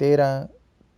13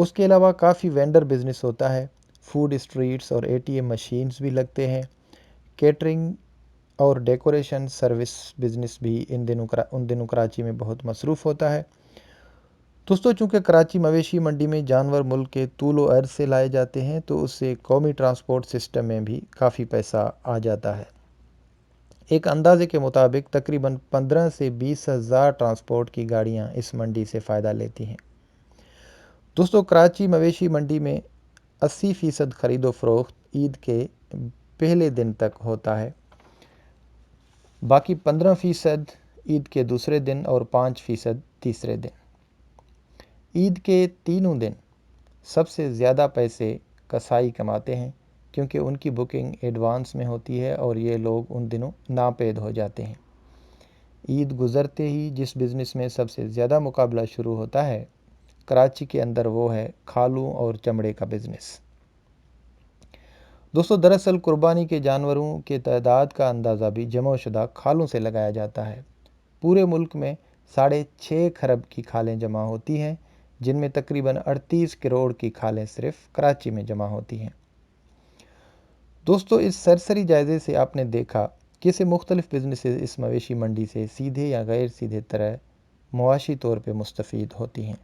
اس کے علاوہ کافی vendor business ہوتا ہے، فوڈ اسٹریٹس اور ATM مشینز بھی لگتے ہیں۔ کیٹرنگ اور ڈیکوریشن سروس بزنس بھی ان دنوں کراچی میں بہت مصروف ہوتا ہے۔ دوستو، چونکہ کراچی مویشی منڈی میں جانور ملک کے طول و عرض سے لائے جاتے ہیں تو اس سے قومی ٹرانسپورٹ سسٹم میں بھی کافی پیسہ آ جاتا ہے۔ ایک اندازے کے مطابق تقریباً 15 سے 20 ہزار ٹرانسپورٹ کی گاڑیاں اس منڈی سے فائدہ لیتی ہیں۔ دوستو، کراچی مویشی منڈی میں 80% خرید و فروخت عید کے پہلے دن تک ہوتا ہے، باقی 15% عید کے دوسرے دن اور 5% تیسرے دن۔ عید کے تینوں دن سب سے زیادہ پیسے کسائی کماتے ہیں، کیونکہ ان کی بکنگ ایڈوانس میں ہوتی ہے اور یہ لوگ ان دنوں ناپید ہو جاتے ہیں۔ عید گزرتے ہی جس بزنس میں سب سے زیادہ مقابلہ شروع ہوتا ہے کراچی کے اندر، وہ ہے کھالوں اور چمڑے کا بزنس۔ دوستو، دراصل قربانی کے جانوروں کے تعداد کا اندازہ بھی جمع شدہ کھالوں سے لگایا جاتا ہے۔ پورے ملک میں 6.5 کھرب کی کھالیں جمع ہوتی ہیں، جن میں تقریباً 38 کروڑ کی کھالیں صرف کراچی میں جمع ہوتی ہیں۔ دوستو، اس سرسری جائزے سے آپ نے دیکھا کہ اسے مختلف بزنسز اس مویشی منڈی سے سیدھے یا غیر سیدھے طرح معاشی طور پہ مستفید ہوتی ہیں۔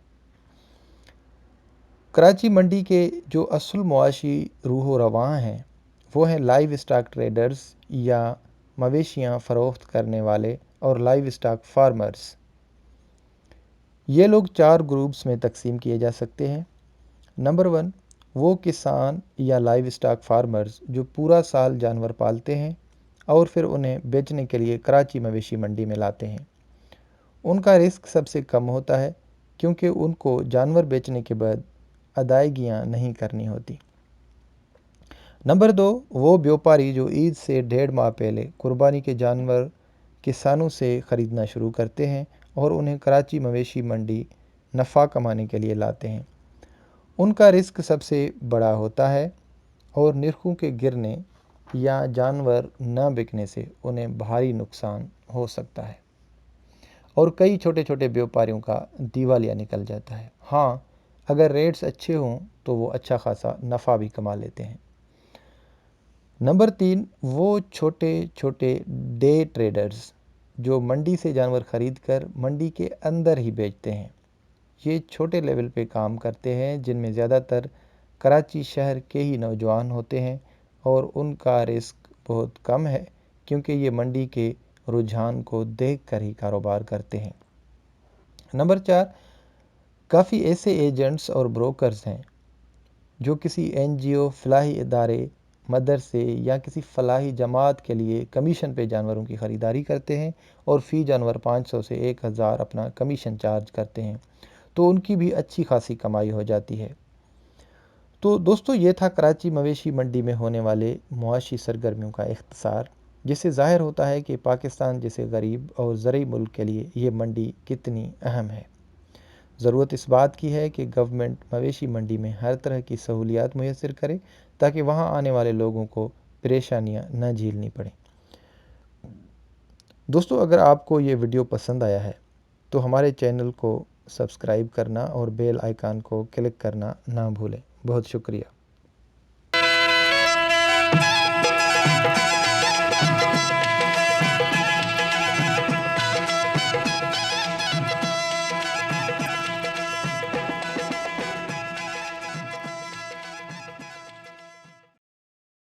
کراچی منڈی کے جو اصل معاشی روح و رواں ہیں وہ ہیں لائیو اسٹاک ٹریڈرز یا مویشیاں فروخت کرنے والے اور لائیو اسٹاک فارمرز۔ یہ لوگ 4 گروپس میں تقسیم کیے جا سکتے ہیں۔ نمبر 1، وہ کسان یا لائیو اسٹاک فارمرز جو پورا سال جانور پالتے ہیں اور پھر انہیں بیچنے کے لیے کراچی مویشی منڈی میں لاتے ہیں۔ ان کا رسک سب سے کم ہوتا ہے، کیونکہ ان کو جانور بیچنے کے بعد ادائیگیاں نہیں کرنی ہوتی۔ نمبر 2، وہ بیوپاری جو عید سے 1.5 ماہ پہلے قربانی کے جانور کسانوں سے خریدنا شروع کرتے ہیں اور انہیں کراچی مویشی منڈی نفع کمانے کے لیے لاتے ہیں۔ ان کا رسک سب سے بڑا ہوتا ہے اور نرخوں کے گرنے یا جانور نہ بکنے سے انہیں بھاری نقصان ہو سکتا ہے اور کئی چھوٹے چھوٹے بیوپاریوں کا دیوالیہ نکل جاتا ہے۔ ہاں، اگر ریٹس اچھے ہوں تو وہ اچھا خاصا نفع بھی کما لیتے ہیں۔ نمبر 3، وہ چھوٹے چھوٹے ڈے ٹریڈرز جو منڈی سے جانور خرید کر منڈی کے اندر ہی بیچتے ہیں۔ یہ چھوٹے لیول پہ کام کرتے ہیں، جن میں زیادہ تر کراچی شہر کے ہی نوجوان ہوتے ہیں اور ان کا رسک بہت کم ہے، کیونکہ یہ منڈی کے رجحان کو دیکھ کر ہی کاروبار کرتے ہیں۔ نمبر 4، کافی ایسے ایجنٹس اور بروکرز ہیں جو کسی NGO، فلاحی ادارے، مدرسے یا کسی فلاحی جماعت کے لیے کمیشن پہ جانوروں کی خریداری کرتے ہیں اور فی جانور 500 سے 1000 اپنا کمیشن چارج کرتے ہیں، تو ان کی بھی اچھی خاصی کمائی ہو جاتی ہے۔ تو دوستو، یہ تھا کراچی مویشی منڈی میں ہونے والے معاشی سرگرمیوں کا اختصار، جس سے ظاہر ہوتا ہے کہ پاکستان جیسے غریب اور زرعی ملک کے لیے یہ منڈی کتنی اہم ہے۔ ضرورت اس بات کی ہے کہ گورنمنٹ مویشی منڈی میں ہر طرح کی سہولیات میسر کرے تاکہ وہاں آنے والے لوگوں کو پریشانیاں نہ جھیلنی پڑیں۔ دوستو، اگر آپ کو یہ ویڈیو پسند آیا ہے تو ہمارے چینل کو سبسکرائب کرنا اور بیل آئیکن کو کلک کرنا نہ بھولیں۔ بہت شکریہ۔